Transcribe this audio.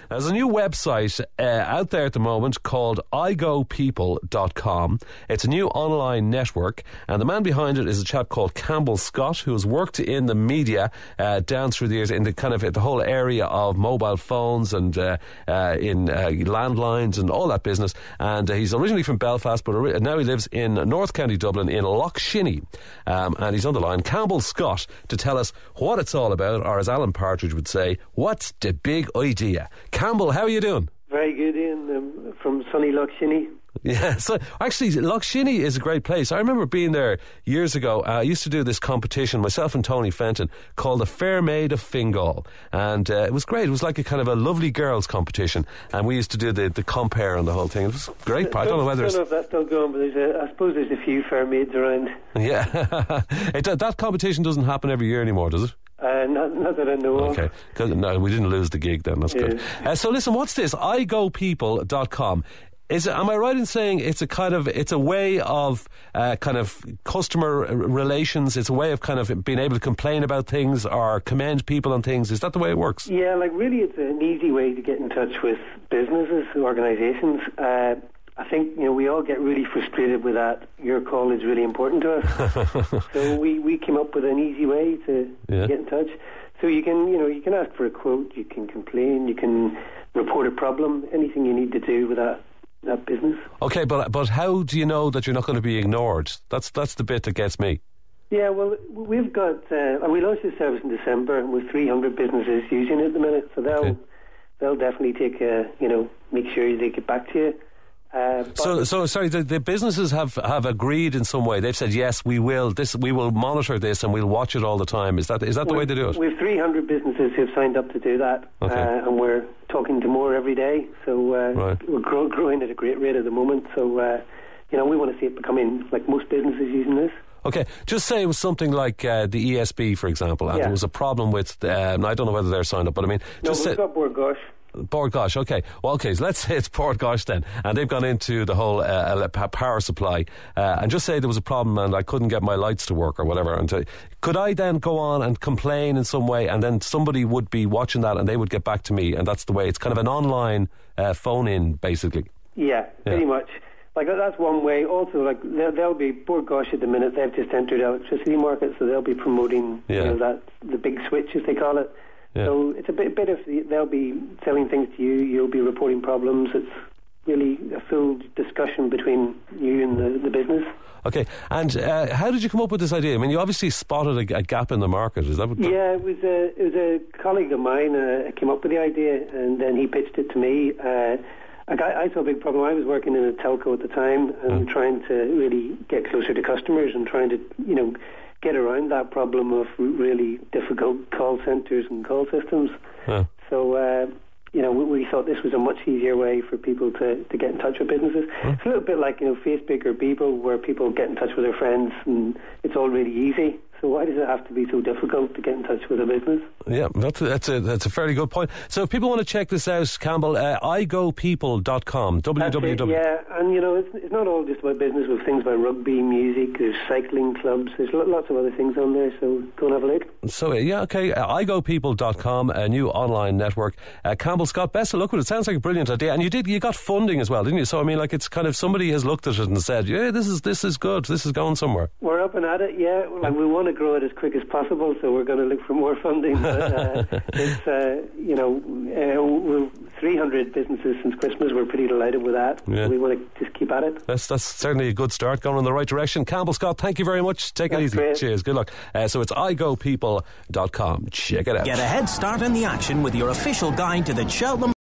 There's a new website out there at the moment called igopeople.com. It's a new online network, and the man behind it is a chap called Campbell Scott, who has worked in the media down through the years in the kind of the whole area of mobile phones and in landlines and all that business. And he's originally from Belfast, but now he lives in North County Dublin in Lough Shinny. And he's on the line, Campbell Scott, to tell us what it's all about, or as Alan Partridge would say, what's the big idea? Campbell, how are you doing? Very good, Ian. From sunny Lough Shinny. Yeah, so actually Lough Shinny is a great place. I remember being there years ago. I used to do this competition, myself and Tony Fenton, called the Fair Maid of Fingal, and it was great. It was like a kind of a lovely girls competition, and we used to do the compare and the whole thing. It was great. I don't know whether I don't know if that's still going, but I suppose there's a few fair maids around. Yeah. That competition doesn't happen every year anymore, does it? Not that I know of. Okay, no, we didn't lose the gig then. That's good. So listen, what's this? igopeople.com. Am I right in saying it's a way of kind of customer relations? It's a way of kind of being able to complain about things or commend people on things. Is that the way it works? Yeah, like really, it's an easy way to get in touch with businesses, organisations. I think we all get really frustrated with that. Your call is really important to us, so we came up with an easy way to get in touch. So you can ask for a quote, you can complain, you can report a problem, anything you need to do with that business. Okay, but how do you know that you're not going to be ignored? That's the bit that gets me. Yeah, well, we've got we launched this service in December, and with 300 businesses using it at the minute, so they'll definitely take make sure they get back to you. So sorry, the businesses have agreed in some way. They've said yes, we will monitor this and we'll watch it all the time. Is that the way they do it? We have 300 businesses who've signed up to do that, and we're talking to more every day. So we're growing at a great rate at the moment. So we want to see it becoming like most businesses using this. Okay, just say it was something like the ESB, for example, and there was a problem with. I don't know whether they're signed up, but I mean, just we've got Bord Gáis. Bord Gáis, okay. Well, okay, so let's say it's Bord Gáis then, and they've gone into the whole power supply, and just say there was a problem and I couldn't get my lights to work or whatever. And could I then go on and complain in some way, and then somebody would be watching that and they would get back to me, and that's the way. It's kind of an online phone-in, basically. Yeah, pretty much. Like that's one way. Also, like they'll be Bord Gáis at the minute. They've just entered the electricity market, so they'll be promoting that the big switch, as they call it. Yeah. So it's a bit of they'll be selling things to you. You'll be reporting problems. It's really a full discussion between you and the business. Okay, and how did you come up with this idea? I mean, you obviously spotted a gap in the market. Is that what? Yeah, it was a colleague of mine came up with the idea, and then he pitched it to me. I saw a big problem. I was working in a telco at the time and trying to really get closer to customers and trying to get around that problem of really difficult call centres and call systems. Yeah. So, we thought this was a much easier way for people to get in touch with businesses. It's a little bit like, Facebook or Bebo, where people get in touch with their friends and it's all really easy. So why does it have to be so difficult to get in touch with a business? Yeah, that's a fairly good point. So if people want to check this out, Campbell, igopeople.com, www. Yeah, and it's not all just about business. With things about rugby, music, there's cycling clubs, there's lots of other things on there, so go and have a look. So igopeople.com, a new online network. Campbell Scott, best of luck with it. Sounds like a brilliant idea, and you got funding as well, didn't you? So I mean, like, it's kind of somebody has looked at it and said, yeah, this is good, this is going somewhere. We're up and at it, yeah. Like, we want to grow it as quick as possible, so we're going to look for more funding. But it's we're 300 businesses since Christmas. We're pretty delighted with that. Yeah. We want to just keep at it. That's certainly a good start, going in the right direction. Campbell Scott, thank you very much. Take it easy. Great. Cheers. Good luck. So it's igopeople.com. Check it out. Get a head start in the action with your official guide to the Cheltenham